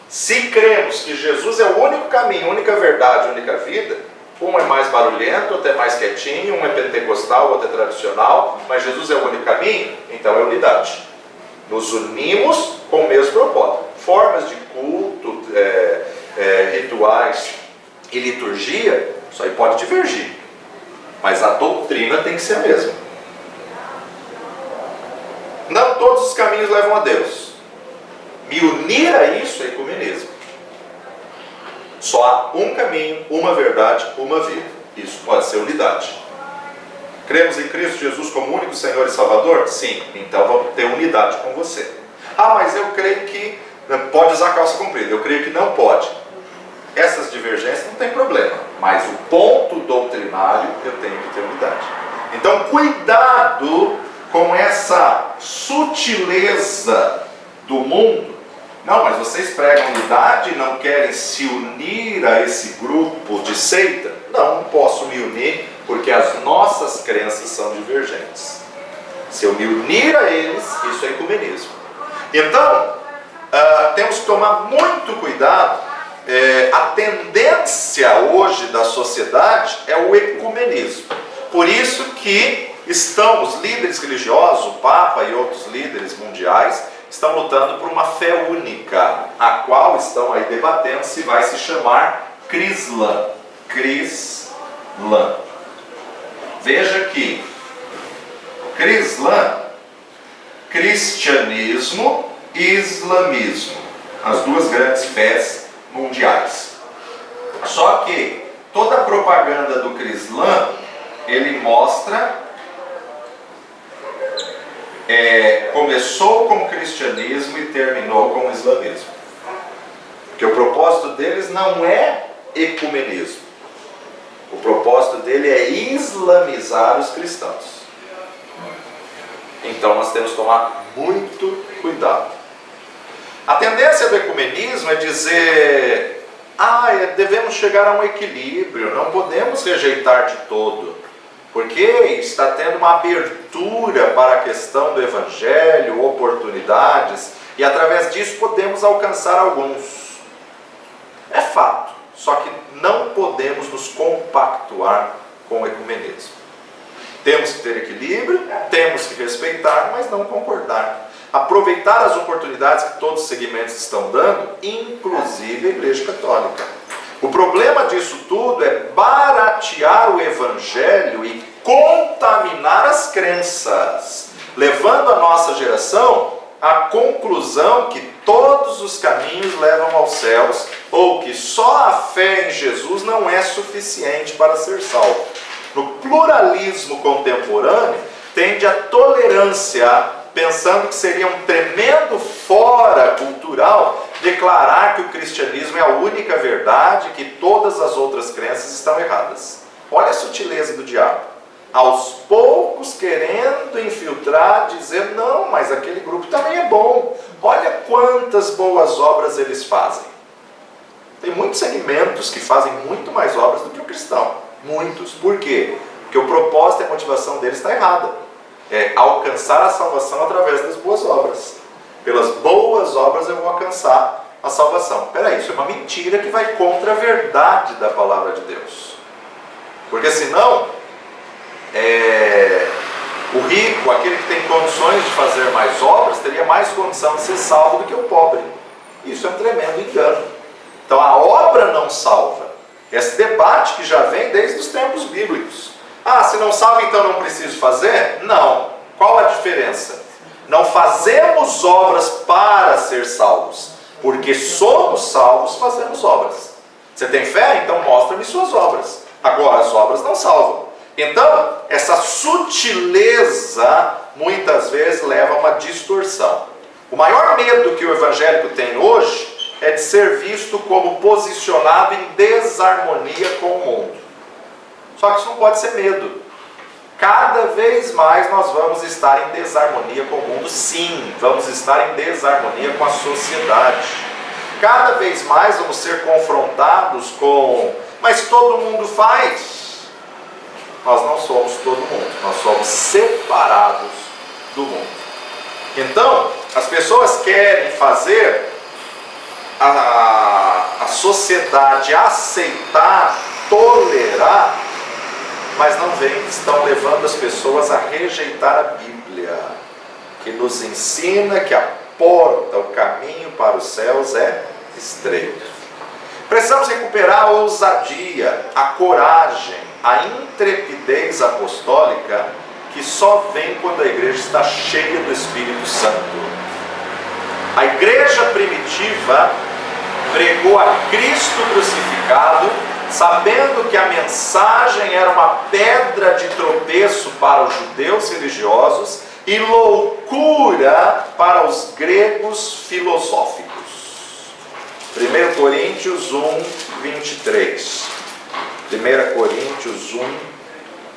se cremos que Jesus é o único caminho, única verdade, única vida, um é mais barulhento, outro é mais quietinho, um é pentecostal, outro é tradicional, mas Jesus é o único caminho, então é unidade. Nos unimos com o mesmo propósito. Formas de culto, rituais e liturgia, isso aí pode divergir. Mas a doutrina tem que ser a mesma. Não todos os caminhos levam a Deus. Me unir a isso é ecumenismo. Só há um caminho, uma verdade, uma vida. Isso pode ser unidade. Cremos em Cristo Jesus como único Senhor e Salvador? Sim. Então vamos ter unidade com você. Ah, mas eu creio que pode usar calça comprida. Eu creio que não pode. Essas divergências não tem problema. Mas o ponto doutrinário eu tenho que ter unidade. Então cuidado com essa sutileza do mundo. Não, mas vocês pregam unidade e não querem se unir a esse grupo de seita? Não posso me unir porque as nossas crenças são divergentes. Se eu me unir a eles, isso é ecumenismo. Então, temos que tomar muito cuidado. A tendência hoje da sociedade é o ecumenismo. Por isso que os líderes religiosos, o Papa e outros líderes mundiais, estão lutando por uma fé única, a qual estão aí debatendo se vai se chamar Crislã. Crislã. Veja que Crislã, cristianismo e islamismo, as duas grandes fés mundiais. Só que toda a propaganda do Crislã, ele mostra começou com o cristianismo e terminou com o islamismo. Porque o propósito deles não é ecumenismo. O propósito dele é islamizar os cristãos. Então nós temos que tomar muito cuidado. A tendência do ecumenismo é dizer, devemos chegar a um equilíbrio, não podemos rejeitar de todo. Porque está tendo uma abertura para a questão do evangelho, oportunidades, e através disso podemos alcançar alguns. É fato, só que não podemos nos compactuar com o ecumenismo. Temos que ter equilíbrio, temos que respeitar, mas não concordar. Aproveitar as oportunidades que todos os segmentos estão dando, inclusive a Igreja Católica. O problema disso tudo é baratear o evangelho e contaminar as crenças, levando a nossa geração à conclusão que todos os caminhos levam aos céus, ou que só a fé em Jesus não é suficiente para ser salvo. No pluralismo contemporâneo, tende a tolerância, pensando que seria um tremendo fora cultural declarar que o cristianismo é a única verdade, que todas as outras crenças estão erradas. Olha a sutileza do diabo. Aos poucos querendo infiltrar, dizer, não, mas aquele grupo também é bom. Olha quantas boas obras eles fazem. Tem muitos segmentos que fazem muito mais obras do que o cristão. Muitos. Por quê? Porque o propósito e a motivação deles está errada. É alcançar a salvação através das boas obras. Pelas boas obras eu vou alcançar a salvação. Peraí, isso é uma mentira que vai contra a verdade da palavra de Deus. Porque senão, o rico, aquele que tem condições de fazer mais obras, teria mais condição de ser salvo do que o pobre. Isso é um tremendo engano. Então obra não salva. Esse debate que já vem desde os tempos bíblicos. Ah, se não salva, então não preciso fazer? Não. Qual a diferença? Não fazemos obras para ser salvos. Porque somos salvos, fazemos obras. Você tem fé? Então mostra-me suas obras. Agora, as obras não salvam. Então, essa sutileza, muitas vezes, leva a uma distorção. O maior medo que o evangélico tem hoje é de ser visto como posicionado em desarmonia com o mundo. Só que isso não pode ser medo. Cada vez mais nós vamos estar em desarmonia com o mundo, sim, vamos estar em desarmonia com a sociedade. Cada vez mais vamos ser confrontados com, mas todo mundo faz. Nós não somos todo mundo, nós somos separados do mundo. Então, as pessoas querem fazer a sociedade aceitar, tolerar, mas não veem que estão levando as pessoas a rejeitar a Bíblia, que nos ensina que a porta, o caminho para os céus é estreito. Precisamos recuperar a ousadia, a coragem, a intrepidez apostólica, que só vem quando a igreja está cheia do Espírito Santo. A igreja primitiva pregou a Cristo crucificado, sabendo que a mensagem era uma pedra de tropeço para os judeus religiosos e loucura para os gregos filosóficos. 1 Coríntios 1, 23. 1 Coríntios 1,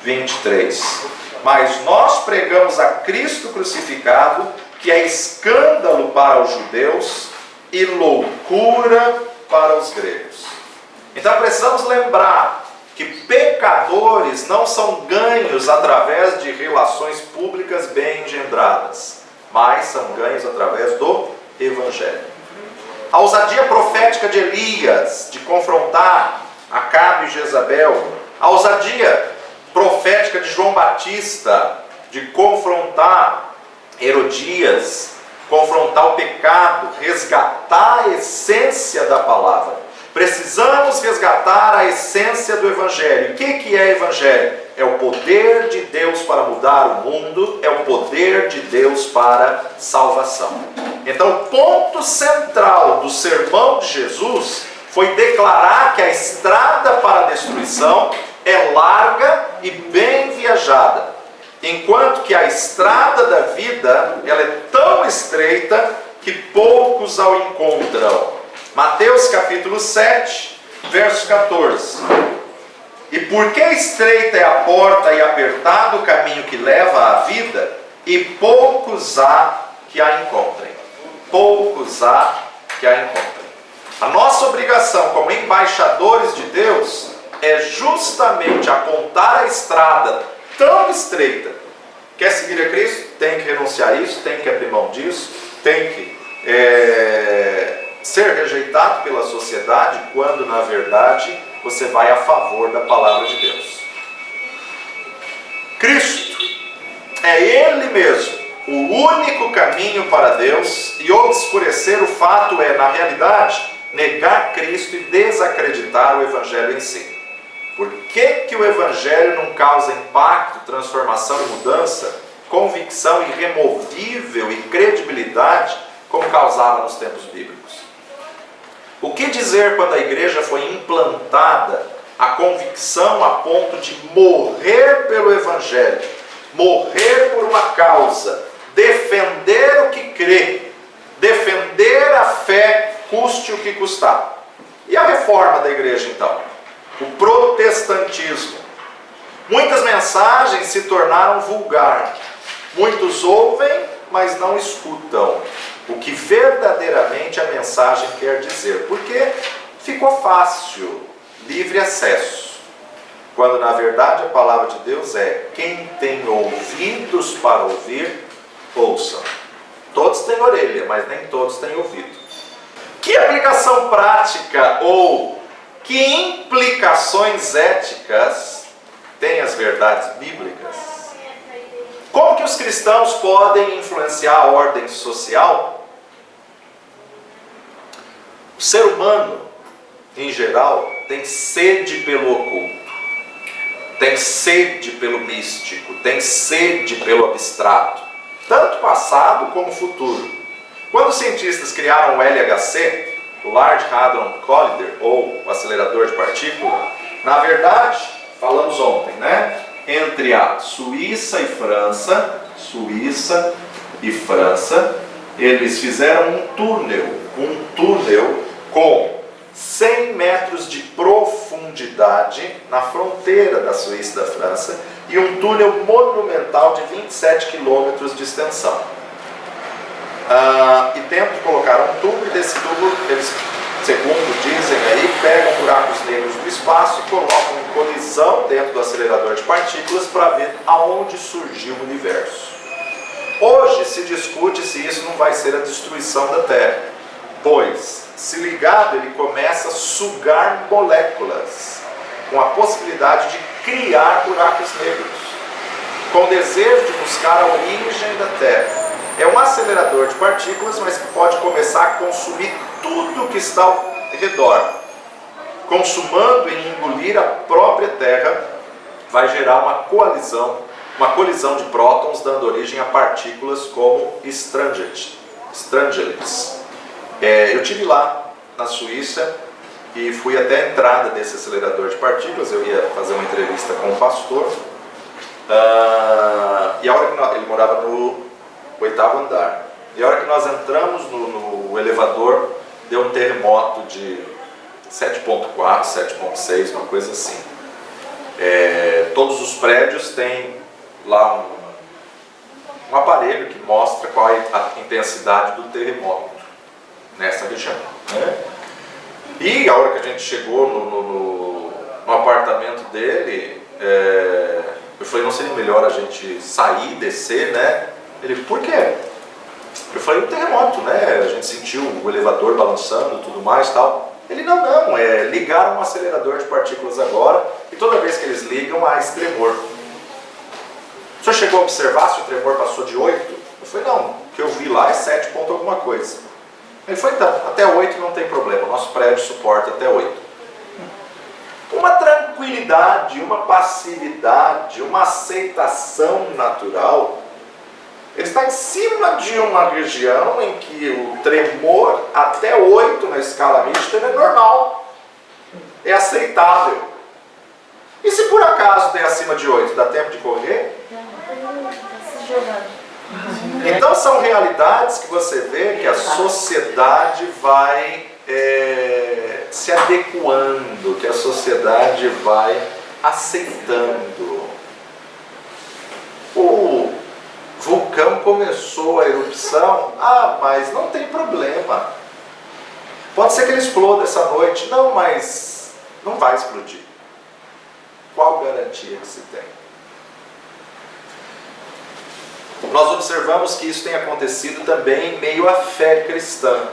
23. Mas nós pregamos a Cristo crucificado, que é escândalo para os judeus e loucura para os gregos. Então precisamos lembrar que pecadores não são ganhos através de relações públicas bem engendradas, mas são ganhos através do Evangelho. A ousadia profética de Elias, de confrontar Acabe e Jezabel, a ousadia profética de João Batista, de confrontar Herodias, confrontar o pecado, resgatar a essência da palavra. Precisamos resgatar a essência do Evangelho. O que é Evangelho? É o poder de Deus para mudar o mundo, é o poder de Deus para salvação. Então, o ponto central do sermão de Jesus foi declarar que a estrada para a destruição é larga e bem viajada, enquanto que a estrada da vida ela é tão estreita que poucos a encontram. Mateus capítulo 7, verso 14. E porque estreita é a porta e apertado o caminho que leva à vida, e poucos há que a encontrem. Poucos há que a encontrem. A nossa obrigação como embaixadores de Deus é justamente apontar a estrada tão estreita. Quer seguir a Cristo? Tem que renunciar a isso, tem que abrir mão disso, tem que ser rejeitado pela sociedade, quando na verdade você vai a favor da palavra de Deus. Cristo é Ele mesmo o único caminho para Deus, e obscurecer o fato é, na realidade, negar Cristo e desacreditar o Evangelho em si. Por que o Evangelho não causa impacto, transformação e mudança, convicção irremovível e credibilidade, como causava nos tempos bíblicos? O que dizer quando a igreja foi implantada a convicção a ponto de morrer pelo Evangelho, morrer por uma causa, defender o que crê, defender a fé, custe o que custar? E a reforma da igreja então? O protestantismo. Muitas mensagens se tornaram vulgar. Muitos ouvem, mas não escutam o que verdadeiramente a mensagem quer dizer. Porque ficou fácil, livre acesso. Quando na verdade a palavra de Deus é: quem tem ouvidos para ouvir, ouçam. Todos têm orelha, mas nem todos têm ouvido. Que aplicação prática ou que implicações éticas têm as verdades bíblicas? Como que os cristãos podem influenciar a ordem social? O ser humano em geral, tem sede pelo oculto, tem sede pelo místico, tem sede pelo abstrato, tanto passado como futuro. Quando os cientistas criaram o LHC, o Large Hadron Collider, ou o acelerador de partícula, na verdade, falamos ontem, né? Entre a Suíça e França, eles fizeram um túnel com 100 metros de profundidade na fronteira da Suíça e da França e um túnel monumental de 27 quilômetros de extensão. E dentro colocaram um tubo e desse tubo eles, segundo dizem aí, pegam buracos negros do espaço e colocam em colisão dentro do acelerador de partículas para ver aonde surgiu o universo. Hoje se discute se isso não vai ser a destruição da Terra, pois, se ligado, ele começa a sugar moléculas, com a possibilidade de criar buracos negros, com o desejo de buscar a origem da Terra. É um acelerador de partículas, mas que pode começar a consumir tudo que está ao redor. Consumando e engolir a própria Terra, vai gerar uma colisão de prótons, dando origem a partículas como estrangeles. Eu estive lá na Suíça e fui até a entrada desse acelerador de partículas. Eu ia fazer uma entrevista com o pastor, e a hora que ele morava no 8º andar, e a hora que nós entramos no elevador, deu um terremoto de 7.4, 7.6, uma coisa assim. Todos os prédios têm lá um aparelho que mostra qual é a intensidade do terremoto nessa região, né? E a hora que a gente chegou no apartamento dele, eu falei, não seria melhor a gente sair, descer, né? Ele, por quê? Eu falei, um terremoto, né? A gente sentiu o elevador balançando e tudo mais e tal. Ele, não, ligaram um acelerador de partículas agora e toda vez que eles ligam há esse tremor. O senhor chegou a observar se o tremor passou de 8? Eu falei, não, o que eu vi lá é 7 ponto alguma coisa. Ele falou, então, até 8 não tem problema, o nosso prédio suporta até 8. Uma tranquilidade, uma passividade, uma aceitação natural. Ele está em cima de uma região em que o tremor até 8 na escala Richter é normal, é aceitável. E se por acaso tem acima de 8, dá tempo de correr? Então são realidades que você vê que a sociedade vai se adequando, que a sociedade vai aceitando. O vulcão começou a erupção, mas não tem problema. Pode ser que ele exploda essa noite. Não, mas não vai explodir. Qual garantia que se tem? Nós observamos que isso tem acontecido também em meio à fé cristã.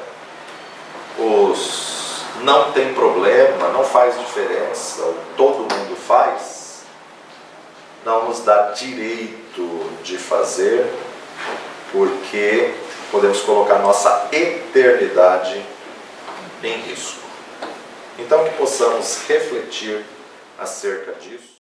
Os não tem problema, não faz diferença, todo mundo faz, não nos dá direito de fazer, porque podemos colocar nossa eternidade em risco. Então que possamos refletir acerca disso.